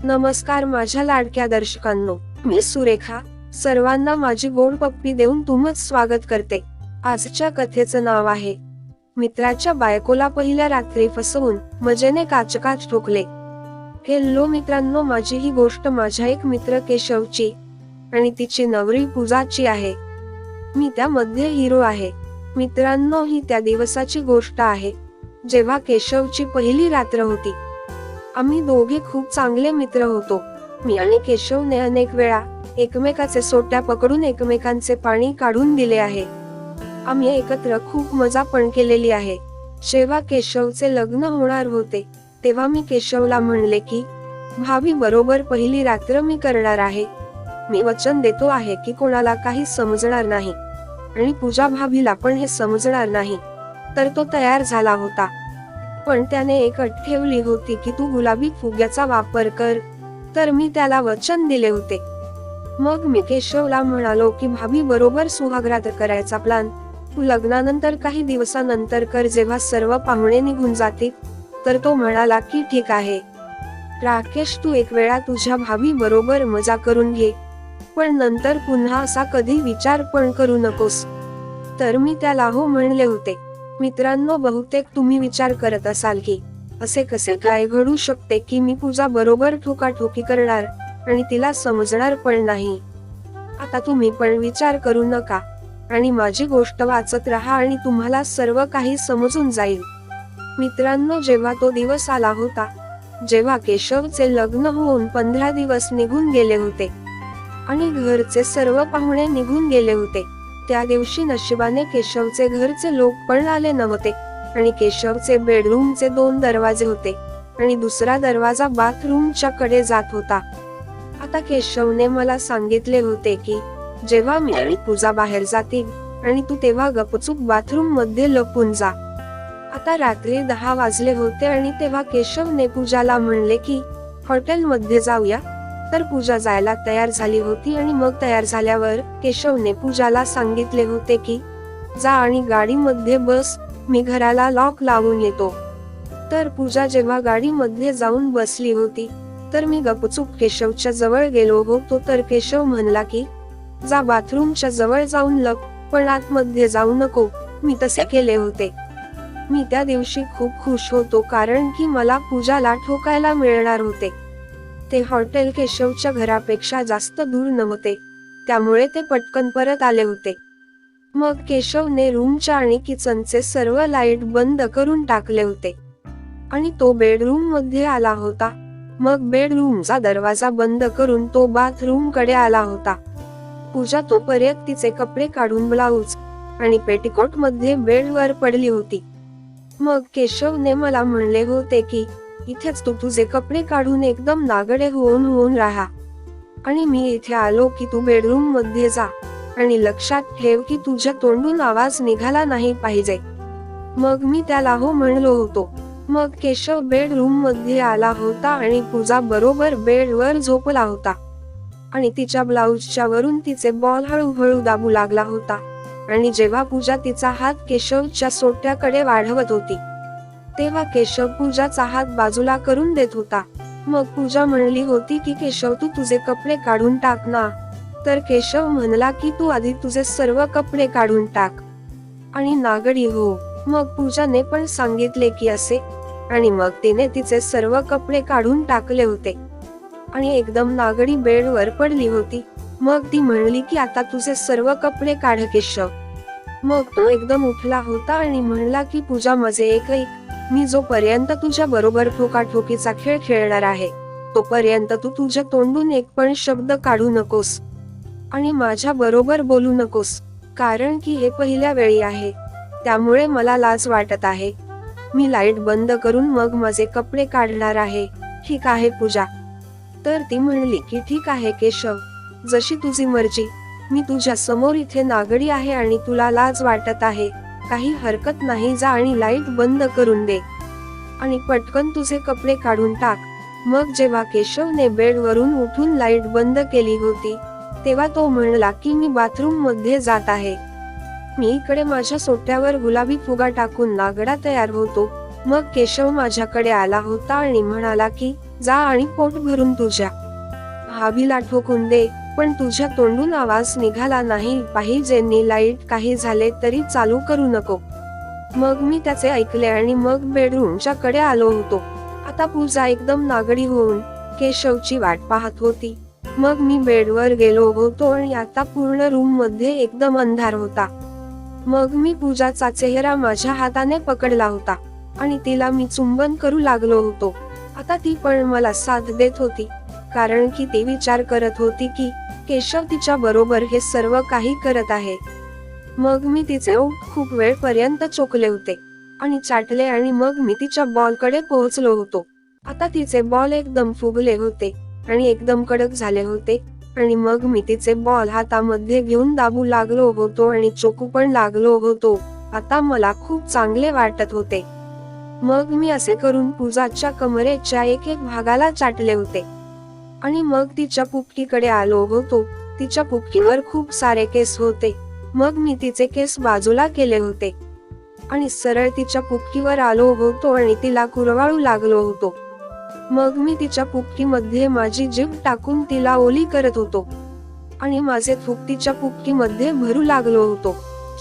नमस्कार माझ्या लाडक्या दर्शकांनो, मी सुरेखा. सर्वांना माझी गोड पप्पी देऊन तुमचं स्वागत करते. आजच्या कथेचं नाव आहे मित्राच्या बायकोला पहिल्या रात्री फसवून मजेने काचकाच ठोकले. हेलो मित्रांनो, माझी ही गोष्ट माझ्या एक मित्र केशवची आणि तिची नवरी पूजाची आहे. मी त्यामध्ये हिरो आहे. मित्रांनो, ही त्या दिवसाची गोष्ट आहे जेव्हा केशवची पहिली रात्र होती. आम्ही दोघे खूप चांगले मित्र होतो. मी आणि केशवने अनेक वेळा एकमेकाचे सोट्या पकडून एकमेकांचे पाणी काढून दिले आहे. आम्ही एकत्र खूप मजा पण केलेली आहे. जेव्हा केशवचे लग्न होणार होते तेव्हा मी केशवला म्हणले की भाभी बरोबर पहिली रात्र मी करणार आहे. मी वचन देतो आहे की कोणाला काही समजणार नाही आणि पूजा भाभीला पण हे समजणार नाही. तर तो तयार झाला होता, पण त्याने एक अट ठेवली होती की तू गुलाबी फुग्याचा वापर कर. तर मी त्याला वचन दिले होते. मग मी केशवला म्हणालो की भाभी बरोबर सुहागरात करायचा प्लान तू लग्नानंतर काही दिवसानंतर कर, जेव्हा सर्व पाहुणे निघून जातील. तर तो म्हणाला की ठीक आहे राकेश, तू एक वेळा तुझ्या भाभी बरोबर मजा करून घे, पण नंतर पुन्हा असा कधी विचार पण करू नकोस. तर मी त्याला हो म्हणले होते. मित्रांनो, बहुतेक तुम्ही विचार करत असाल की असे कसे काय घडू शकते की मी पूजा बरोबर ठोकाठोकी करणार आणि तिला समजणार पण नाही. आता तुम्ही पण विचार करू नका आणि माझी गोष्ट वाचत राहा आणि तुम्हाला सर्व काही समजून जाईल. मित्रांनो, जेव्हा तो दिवस आला होता जेव्हा केशवचे लग्न होऊन 15 दिवस निघून गेले होते आणि घरचे सर्व पाहुणे निघून गेले होते, त्या दिवशी नशिबाने केशवचे घरचे लोक पण आले नव्हते आणि केशवचे बेडरूमचे 2 दरवाजे होते आणि दुसरा दरवाजा बाथरूमच्या कडे जात होता. आता केशवने मला सांगितले होते की जेव्हा मी आणि पूजा बाहेर जातील आणि तू तेव्हा गपचूप बाथरूम मध्ये लपून जा. आता रात्री 10 वाजले होते आणि तेव्हा केशवने पूजाला म्हणले की हॉटेलमध्ये जाऊया. तर पूजा जायला तयार झाली होती आणि मग तयार झाल्यावर केशवने पूजाला सांगितले होते की जा आणि गाडीमध्ये बस, मी घराला लॉक लावून येतो. तर पूजा जेव्हा गाडीमध्ये जाऊन बसली होती तर मी गपचूप केशवच्या जवळ गेलो होतो. तर केशव म्हणला की जा बाथरूमच्या जवळ जाऊन लप, पण आतमध्ये जाऊ नको. मी तसे केले होते. मी त्या दिवशी खूप खुश होतो कारण की मला पूजाला ठोकायला मिळणार होते. ते हॉटेल केशवच्या घरापेक्षा जास्त दूर नव्हते, त्यामुळे ते पटकन परत आले होते. मग केशवने रूमच्या आणि किचनचे सर्व लाईट बंद करून टाकले होते आणि तो बेडरूम मध्ये आला होता. मग बेडरूमचा दरवाजा बंद करून तो बाथरूम कडे आला होता. पूजा तोपर्यंत तिचे कपडे काढून ब्लाऊज आणि पेटिकोट मध्ये बेडवर पडली होती. मग केशवने मला म्हणले होते की इथेच तू तुझे कपडे काढून एकदम नागडे होऊन राहा आणि मी इथे आलो की तू बेडरूम मध्ये जा आणि लक्षात ठेव की तुझ्या तोंडून आवाज निघाला नाही पाहिजे. मग मी त्याला हो म्हणलो होतो. मग केशव बेडरूम मध्ये आला होता आणि पूजा बरोबर बेडवर झोपला होता आणि तिच्या ब्लाऊजच्या वरून तिचे बॉल हळूहळू दाबू लागला होता. आणि जेव्हा पूजा तिचा हात केशवच्या सोट्याकडे वाढवत होती तेव्हा केशव पूजाचा हात बाजूला करून देत होता. मग पूजा म्हणली होती की केशव तू तुझे कपडे काढून टाक ना. तर केशव म्हणला की तू आधी तुझे सर्व कपडे काढून टाक आणि नागडी हो. मग पूजाने पण सांगितले की असे, आणि मग तिने तिचे सर्व कपडे काढून टाकले होते आणि एकदम नागडी बेडवर पडली होती. मग ती म्हणली की आता तुझे सर्व कपडे काढ केशव. मग तो एकदम उठला होता आणि म्हणला की पूजा माझे एक ऐक, मी जोपर्यंत तुझ्या बरोबर ठोकाठोकीचा खेळ खेळणार आहे तोपर्यंत तू तुझ्या तोंडून एक पण शब्द काढू नकोस आणि माझ्या बरोबर बोलू नकोस, कारण की हे पहिल्या वेळी आहे, त्यामुळे मला लाज वाटत आहे. मी लाईट बंद करून मग माझे कपडे काढणार आहे, ठीक आहे पूजा. तर ती म्हणली की ठीक आहे केशव, जशी तुझी मर्जी. मी तुझ्या समोर इथे नागडी आहे आणि तुला लाज वाटत आहे, काही हरकत नाही, जा आणि लाईट बंद करून दे आणि पटकन तुझे कपडे काढून टाक. मग जेव्हा केशवने बेडवरून उठून लाईट बंद केली होती तेव्हा तो म्हणला की मी बाथरूम मध्ये जात आहे. मी इकडे माझ्या सोट्यावर गुलाबी फुगा टाकून नागडा तयार होतो. मग केशव माझ्याकडे आला होता आणि म्हणाला की जा आणि पोट भरून तुझ्या भाभीला ठोकून दे, पण तुझ्या तोंडून आवाज निघाला नाही पाहिजे नी लाईट काही झाले तरी चालू करू नको. मग मी त्याचे ऐकले आणि मग बेडरूमच्या कडे आलो होतो. आता पूजा एकदम नागडी होऊन केशवची वाट पाहत होती. मग मी बेडवर गेलो होतो आणि आता पूर्ण रूम मध्ये एकदम अंधार होता. मग मी पूजाचा चेहरा माझ्या हाताने पकडला होता आणि तिला मी चुंबन करू लागलो होतो. आता ती पण मला साथ देत होती, कारण की ती विचार करत होती की केशव तिच्या बरोबर हे सर्व काही करत आहे. मग मी तिचे ओठ खूप वेळ पर्यंत चोखले होते आणि चाटले आणि मग मी तिच्या बॉल कडे पोहोचलो होतो. आता तिचे बॉल एकदम फुगले होते आणि एकदम कडक झाले होते आणि मग मी तिचे बॉल हातामध्ये घेऊन दाबू लागलो होतो आणि चोकू पण लागलो होतो. आता मला खूप चांगले वाटत होते. मग मी असे करून पूजाच्या कमरेच्या एक एक भागाला चाटले होते आणि मग तिच्या पुपटीकडे आलो होतो. तिच्या पुपटीवर खूप सारे केस होते. मग मी तिचे केस बाजूला केले होते आणि सरळ तिच्या पुपटीवर आलो होतो आणि तिला कुरवाळू लागलो होतो. मग मी तिच्या पुपटीमध्ये माझी जीभ टाकून तिला ओली करत होतो आणि माझे थूक तिच्या पुपटीमध्ये भरू लागलो होतो,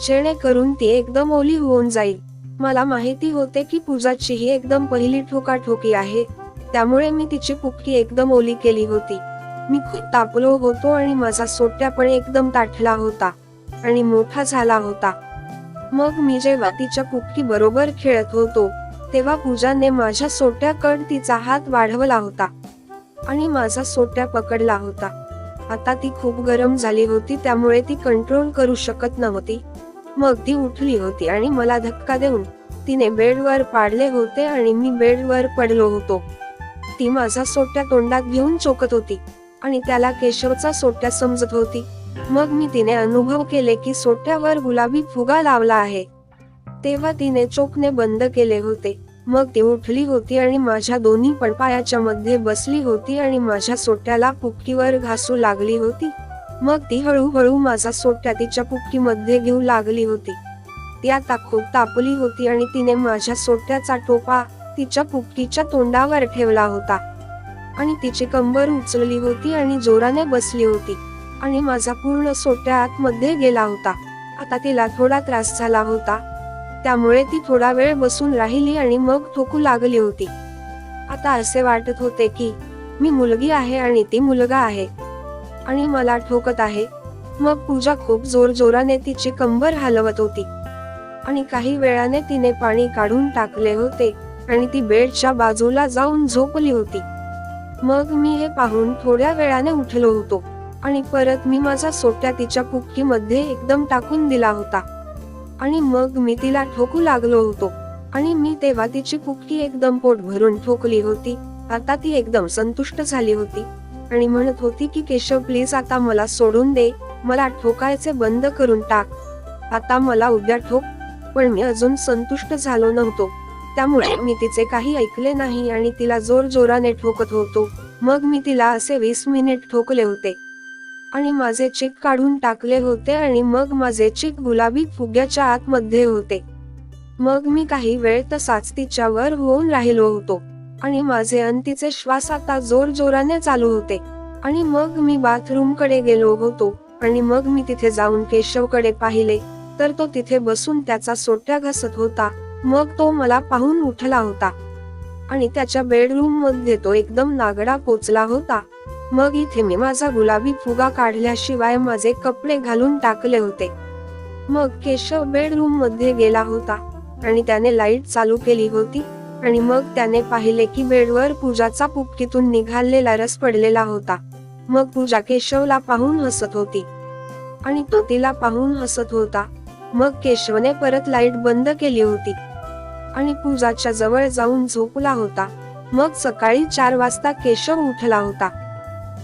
जेणेकरून ती एकदम ओली होऊन जाईल. मला माहिती होते की पूजाची ही एकदम पहिली ठोकाठोकी आहे, त्यामुळे मी तिची पुपटी एकदम ओली केली होती. मी खूप तापलो होतो आणि माझा सोट्या पण एकदम ताठला होता आणि मोठा झाला होता. मग मी जेव्हा तिच्या पुपटी बरोबर खेळत होतो तेव्हा पूजाने माझ्या सोट्याकडे तिचा हात वाढवला होता आणि माझा सोट्या पकडला होता. आता ती खूप गरम झाली होती, त्यामुळे ती कंट्रोल करू शकत नव्हती. मग ती उठली होती आणि मला धक्का देऊन तिने बेडवर पाडले होते आणि मी बेडवर पडलो होतो. ती माझा सोट्या तोंडात घेऊन चोकत होती आणि त्याला केशवचा सोट्या समजत होती. मग मी तिने अनुभव केले की सोट्यावर गुलाबी फुगा लावला आहे. तेव्हा तिने चोखणे बंद केले होते. मग ती उठली होती आणि माझ्या दोन्ही पण पायाच्या मध्ये बसली होती आणि माझ्या सोट्याला पुपटीवर घासू लागली होती. मग ती हळूहळू माझा सोट्या तिच्या पुपटीमध्ये घेऊ लागली होती. ती आता खूप तापली होती आणि तिने माझ्या सोट्याचा टोपा तिच्या पुपटीच्या तोंडावर ठेवला होता आणि तिची कंबर उचलली होती आणि जोराने बसली होती आणि माझा पूर्ण सोट्या आतमध्ये गेला होता. आता तिला थोडा त्रास झाला होता, त्यामुळे ती थोडा वेळ बसून राहिली आणि मग ठोकू लागली होती. आता असे वाटत होते की मी मुलगी आहे आणि ती मुलगा आहे आणि मला ठोकत आहे. मग पूजा खूप जोराने तिची कंबर हलवत होती आणि काही वेळाने तिने पाणी काढून टाकले होते आणि ती बेडच्या बाजूला जाऊन झोपली होती. मग मी हे पाहून थोड्या वेळाने उठलो होतो आणि परत मी माझा सोट्या तिच्या पुपटीमध्ये एकदम टाकून दिला होता आणि मग मी तिला ठोकू लागलो होतो आणि मी तेव्हा तिची पुपटी एकदम पोट भरून ठोकली होती. आता ती एकदम संतुष्ट झाली होती आणि म्हणत होती की केशव प्लीज आता मला सोडून दे, मला ठोकायचे बंद करून टाक, आता मला उद्या ठोक. पण मी अजून संतुष्ट झालो नव्हतो, त्यामुळे मी तिचे काही ऐकले नाही आणि तिला जोराने ठोकत होतो. मग मी तिला असे 20 मिनिट ठोकले होते आणि माझे चिक काढून टाकले होते आणि मग माझे चिक गुलाबी फुग्याच्या आतमध्ये होते. मग मी काही वेळ तसाच तिच्यावर होऊन राहिलो होतो आणि माझे अंतीचे श्वास आता जोराने चालू होते आणि मग मी बाथरूम कडे गेलो होतो आणि मग मी तिथे जाऊन केशवकडे पाहिले तर तो तिथे बसून त्याचा सोट्या घासत होता. मग तो मला पाहून उठला होता आणि त्याच्या बेडरूम मध्ये तो एकदम नागडा पोचला होता. मग इथे मी माझा गुलाबी फुगा काढल्याशिवाय माझे कपडे घालून टाकले होते. मग केशव बेडरूम मध्ये गेला होता आणि त्याने लाईट चालू केली होती आणि मग त्याने पाहिले की बेडवर पूजाचा पुपटीतून निघालेला रस पडलेला होता. मग पूजा केशवला पाहून हसत होती आणि तो तिला पाहून हसत होता. मग केशवने परत लाईट बंद केली होती आणि पूजाच्या जवळ जाऊन झोपला होता. मग सकाळी 4 वाजता केशव उठला होता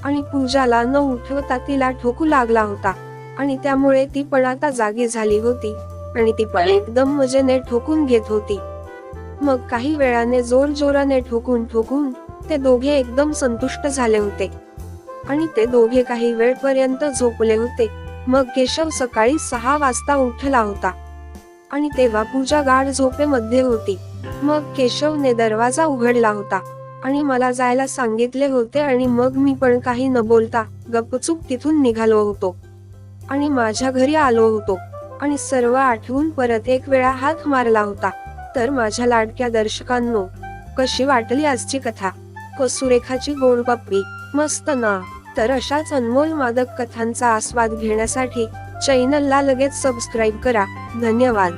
आणि पूजाला न उठवता तिला ठोकू लागला होता आणि त्यामुळे ती पण आता जागी झाली होती आणि ती पण एकदम मजेने ठोकून घेत होती. मग काही वेळाने जोराने ठोकून ते दोघे एकदम संतुष्ट झाले होते आणि ते दोघे काही वेळ पर्यंत झोपले होते. मग केशव सकाळी 6 वाजता उठला होता आणि तेव्हा पूजा गाढ झोपेमध्ये होती. मग केशवने दरवाजा उघडला होता आणि मला जायला सांगितले होते आणि मग मी पण काही न बोलता गपचूप तिथून निघालो होतो आणि माझ्या घरी आलो होतो आणि सर्व आठवून परत एक वेळा हात मारला होता. तर माझ्या लाडक्या दर्शकांनो, कशी वाटली आजची कथा? सुरेखाची गोड पप्पी मस्त ना? तर अशाच अनमोल मादक कथांचा आस्वाद घेण्यासाठी चॅनलला लगेच सबस्क्राईब करा. धन्यवाद.